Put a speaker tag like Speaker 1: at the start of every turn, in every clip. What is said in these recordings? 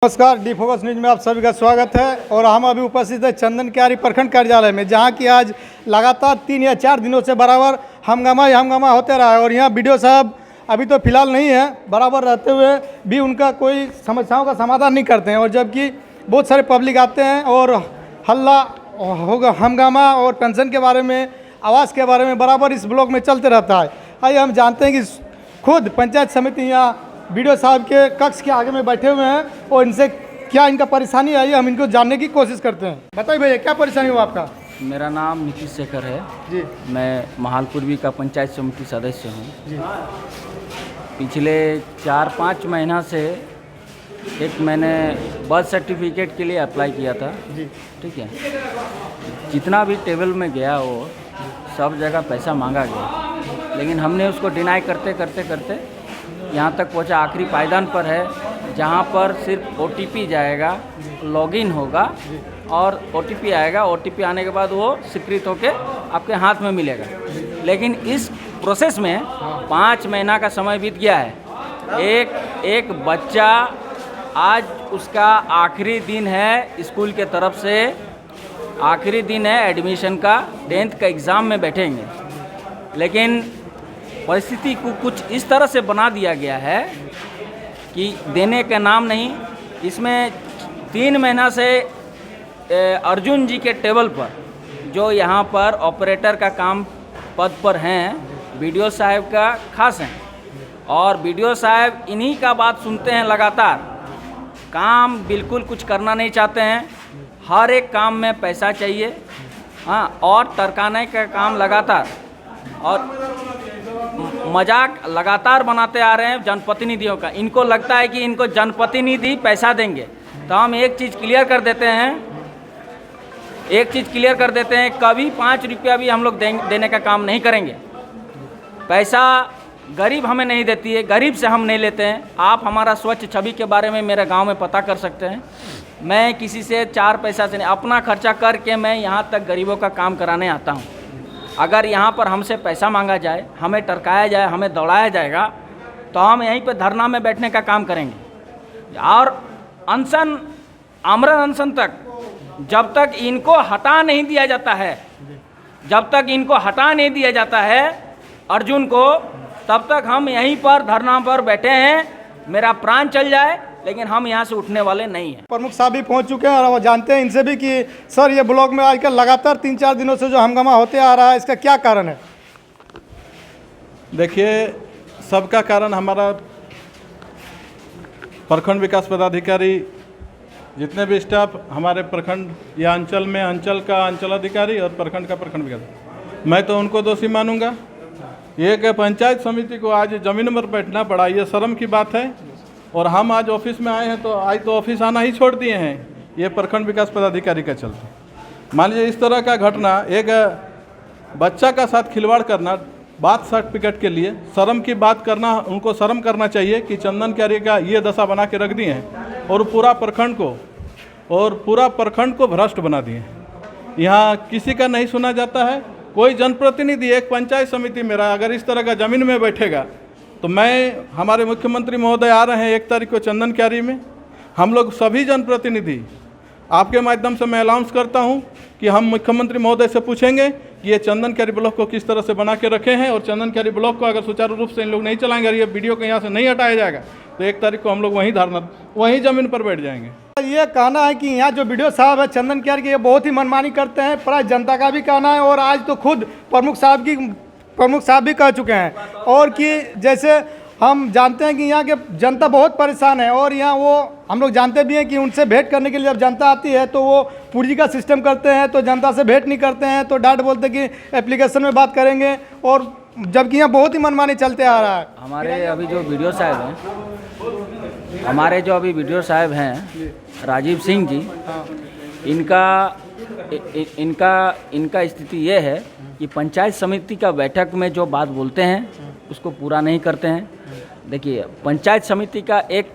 Speaker 1: नमस्कार, D focus news में आप सभी का स्वागत है। और हम अभी उपस्थित है चंदन क्यारी प्रखंड कार्यालय में, जहां की आज लगातार 3 या 4 दिनों से बराबर हंगामा होते रहा है। और यहां बीडीओ साहब अभी तो फिलहाल नहीं है, बराबर रहते हुए भी उनका कोई समस्याओं का समाधान नहीं करते हैं। और जबकि बहुत सारे पब्लिक आते हैं और हल्ला होगा, हंगामा और पेंशन के बारे में, आवास के बारे में बराबर इस ब्लॉक में चलते रहता है। आइए हम जानते हैं कि खुद पंचायत समिति यहाँ बीडीओ साहब के कक्ष के आगे में बैठे हुए हैं और इनसे क्या इनका परेशानी आई है हम इनको जानने की कोशिश करते हैं। बताइए भैया, क्या परेशानी हुआ आपका?
Speaker 2: मेरा नाम नीतीश शेखर है
Speaker 1: जी।
Speaker 2: मैं महालपुरवी का पंचायत समिति सदस्य हूँ
Speaker 1: जी।
Speaker 2: पिछले 4-5 महीना से एक मैंने बर्थ सर्टिफिकेट के लिए अप्लाई किया था।
Speaker 1: जी।
Speaker 2: ठीक है, जितना भी टेबल में गया वो सब जगह पैसा मांगा गया, लेकिन हमने उसको डिनाई करते करते करते यहाँ तक पहुँचा, आखिरी पायदान पर है जहाँ पर सिर्फ OTP जाएगा, लॉगिन होगा और OTP आएगा। OTP आने के बाद वो स्वीकृत होके आपके हाथ में मिलेगा। लेकिन इस प्रोसेस में 5 महीना का समय बीत गया है। एक बच्चा, आज उसका आखिरी दिन है, स्कूल के तरफ से आखिरी दिन है एडमिशन का, 10th का एग्ज़ाम में बैठेंगे, लेकिन परिस्थिति को कुछ इस तरह से बना दिया गया है कि देने का नाम नहीं। इसमें 3 महीना से अर्जुन जी के टेबल पर, जो यहाँ पर ऑपरेटर का काम पद पर हैं, बीडीओ साहब का खास हैं, और बीडीओ साहब इन्हीं का बात सुनते हैं लगातार। काम बिल्कुल कुछ करना नहीं चाहते हैं, हर एक काम में पैसा चाहिए, हाँ, और टरकाने का काम लगातार, और मजाक लगातार बनाते आ रहे हैं जनप्रतिनिधियों का। इनको लगता है कि इनको जनप्रतिनिधि पैसा देंगे। तो हम एक चीज़ क्लियर कर देते हैं, कभी 5 रुपया भी हम लोग देने का काम नहीं करेंगे। पैसा गरीब हमें नहीं देती है, गरीब से हम नहीं लेते हैं। आप हमारा स्वच्छ छवि के बारे में मेरे गांव में पता कर सकते हैं। मैं किसी से 4 पैसा से नहीं, अपना खर्चा करके मैं यहाँ तक गरीबों का काम कराने आता हूँ। अगर यहाँ पर हमसे पैसा मांगा जाए, हमें टरकाया जाए, हमें दौड़ाया जाएगा, तो हम यहीं पर धरना में बैठने का काम करेंगे। और अनशन, आमरण अनशन तक, जब तक इनको हटा नहीं दिया जाता है, अर्जुन को, तब तक हम यहीं पर धरना पर बैठे हैं। मेरा प्राण चल जाए, लेकिन हम यहाँ से उठने वाले नहीं हैं।
Speaker 1: प्रमुख साहब भी पहुंच चुके हैं और वो जानते हैं इनसे भी कि सर, ये ब्लॉक में आजकल लगातार 3-4 दिनों से जो हंगामा होते आ रहा है, इसका क्या कारण है?
Speaker 3: देखिए, सबका कारण हमारा प्रखंड विकास पदाधिकारी, जितने भी स्टाफ हमारे प्रखंड या अंचल में, अंचल का अंचलाधिकारी और प्रखंड का प्रखंड विकास, मैं तो उनको दोषी मानूंगा। एक पंचायत समिति को आज ज़मीन पर बैठना पड़ा, ये शर्म की बात है। और हम आज ऑफिस में आए हैं, तो आज तो ऑफिस आना ही छोड़ दिए हैं, ये प्रखंड विकास पदाधिकारी का चलते। मान लीजिए इस तरह का घटना, एक बच्चा का साथ खिलवाड़ करना बात सर्टिफिकेट के लिए, शर्म की बात करना, उनको शर्म करना चाहिए कि चंदन क्यारी का ये दशा बना के रख दिए हैं और पूरा प्रखंड को भ्रष्ट बना दिए। यहाँ किसी का नहीं सुना जाता है, कोई जनप्रतिनिधि, एक पंचायत समिति मेरा अगर इस तरह का ज़मीन में बैठेगा, तो हमारे मुख्यमंत्री महोदय आ रहे हैं 1 तारीख को चंदन क्यारी में। हम लोग सभी जनप्रतिनिधि, आपके माध्यम से मैं अनाउंस करता हूं कि हम मुख्यमंत्री महोदय से पूछेंगे कि ये चंदन क्यारी ब्लॉक को किस तरह से बना के रखे हैं, और चंदन क्यारी ब्लॉक को अगर सुचारू रूप से इन लोग नहीं चलाएंगे और ये वीडियो को यहाँ से नहीं हटाया जाएगा, तो 1 तारीख को हम लोग वहीं ज़मीन पर बैठ जाएंगे।
Speaker 1: ये कहना है कि यहाँ जो बीडीओ साहब है चंदन क्यारी के, ये बहुत ही मनमानी करते हैं, प्राय जनता का भी कहना है। और आज तो खुद प्रमुख साहब भी कह चुके हैं, और कि जैसे हम जानते हैं कि यहाँ के जनता बहुत परेशान है। और यहाँ वो हम लोग जानते भी हैं कि उनसे भेंट करने के लिए जब जनता आती है तो वो पूंजी का सिस्टम करते हैं, तो जनता से भेंट नहीं करते हैं, तो डांट बोलते कि एप्लीकेशन में बात करेंगे, और जबकि यहाँ बहुत ही मनमानी चलते आ रहा है।
Speaker 2: हमारे अभी जो वीडियो साहब हैं राजीव सिंह जी, इनका स्थिति ये है कि पंचायत समिति का बैठक में जो बात बोलते हैं उसको पूरा नहीं करते हैं। देखिए, पंचायत समिति का एक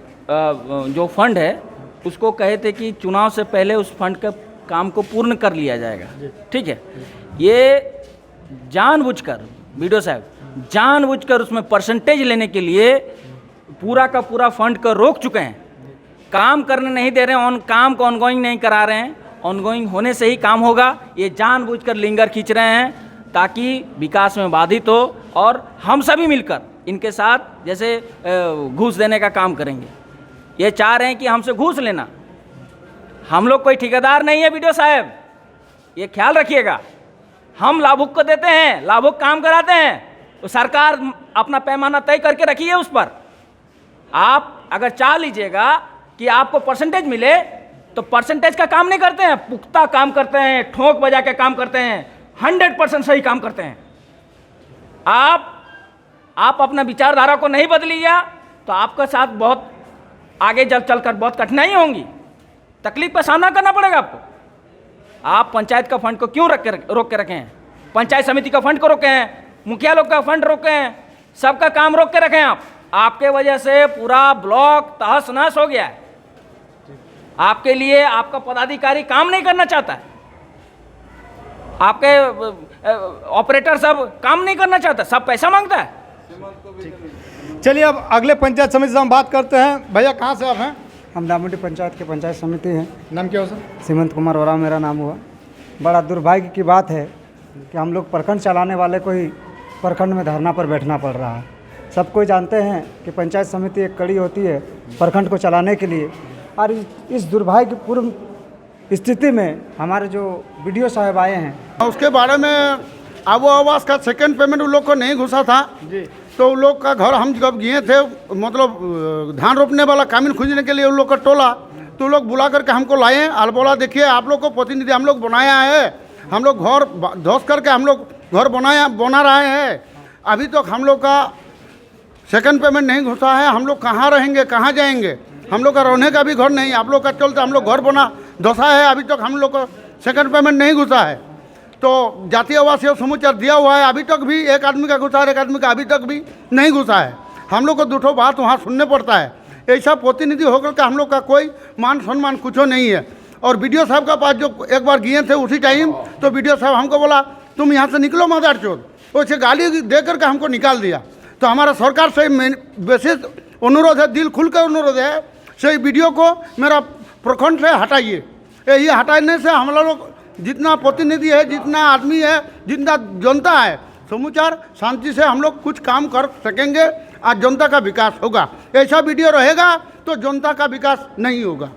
Speaker 2: जो फंड है, उसको कहे थे कि चुनाव से पहले उस फंड का काम को पूर्ण कर लिया जाएगा। ठीक है, ये जानबूझकर बीडीओ साहब उसमें परसेंटेज लेने के लिए पूरा का पूरा फंड को रोक चुके हैं। काम करने नहीं दे रहे हैं, काम को ऑनगोइंग नहीं करा रहे हैं। ऑनगोइंग होने से ही काम होगा। ये जानबूझकर लिंगर खींच रहे हैं ताकि विकास में बाधित हो, और हम सभी मिलकर इनके साथ जैसे घूस देने का काम करेंगे। ये चाह रहे हैं कि हमसे घूस लेना। हम लोग कोई ठेकेदार नहीं है वीडियो साहब, ये ख्याल रखिएगा। हम लाभुक को देते हैं, लाभुक काम कराते हैं, तो सरकार अपना पैमाना तय करके रखी है उस पर। आप अगर चाह लीजिएगा कि आपको परसेंटेज मिले तो परसेंटेज का काम नहीं करते हैं, पुख्ता काम करते हैं, ठोक बजा के काम करते हैं, 100% सही काम करते हैं। आप अपना विचारधारा को नहीं बदलिएगा तो आपके साथ बहुत आगे चलकर बहुत कठिनाई होंगी, तकलीफ का सामना करना पड़ेगा आपको। आप पंचायत का फंड को क्यों रोक के रखे हैं? पंचायत समिति का फंड को रोके हैं, मुखिया लोग का फंड रोके हैं, सबका काम रोक के रखे हैं आप। आपके वजह से पूरा ब्लॉक तहस नहस हो गया है। आपके लिए आपका पदाधिकारी काम नहीं करना चाहता है, आपके ऑपरेटर सब काम नहीं करना चाहता, सब पैसा मांगता है।
Speaker 1: चलिए अब अगले पंचायत समिति से हम बात करते हैं। भैया कहाँ से आप हैं?
Speaker 4: हम दामुटी पंचायत के पंचायत समिति हैं।
Speaker 1: नाम क्या हो सर?
Speaker 4: सीमंत कुमार वरा मेरा नाम हुआ। बड़ा दुर्भाग्य की बात है कि हम लोग प्रखंड चलाने वाले को ही प्रखंड में धरना पर बैठना पड़ रहा है। सब कोई जानते हैं कि पंचायत समिति एक कड़ी होती है प्रखंड को चलाने के लिए, और इस दुर्भाग्यपूर्ण स्थिति में हमारे जो बीडीओ साहब आए हैं,
Speaker 5: उसके बारे में आबो आवास का सेकंड पेमेंट उन लोग को नहीं घुसा था जी। तो उन लोग का घर हम जब गए थे, मतलब धान रोपने वाला कामिन खोजने के लिए उन लोग का टोला, तो लोग बुला करके हमको लाए और बोला देखिए आप लोग को प्रतिनिधि हम लोग बनाया है, हम लोग घर ध्वस्त करके हम लोग घर बना रहे हैं, अभी तक हम लोग का सेकंड पेमेंट नहीं घुसा है, हम लोग कहाँ रहेंगे, कहाँ जाएंगे, हम लोग का रहने का भी घर नहीं, आप लोग का चलते हम लोग घर बना धोसा है, अभी तक हम लोग को सेकंड पेमेंट नहीं घुसा है। तो जातीय आवास समाचार दिया हुआ है, अभी तक भी एक आदमी का घुसा है, एक आदमी का अभी तक भी नहीं घुसा है। हम लोग को दूठो बात वहाँ सुनने पड़ता है। ऐसा प्रतिनिधि होकर के हम लोग का कोई मान सम्मान कुछ नहीं है। और बीडीओ साहब का पास जो एक बार गए थे उसी टाइम, तो बीडीओ साहब हमको बोला तुम यहाँ से निकलो मदार चोर, वैसे गाली दे करके हमको निकाल दिया। तो हमारा सरकार से विशेष अनुरोध है, दिल खुल कर अनुरोध है, से वीडियो को मेरा प्रखंड से हटाइए। ये हटाने से हम लोग जितना प्रतिनिधि है, जितना आदमी है, जितना जनता है, समुचार शांति से हम लोग कुछ काम कर सकेंगे और जनता का विकास होगा। ऐसा वीडियो रहेगा तो जनता का विकास नहीं होगा।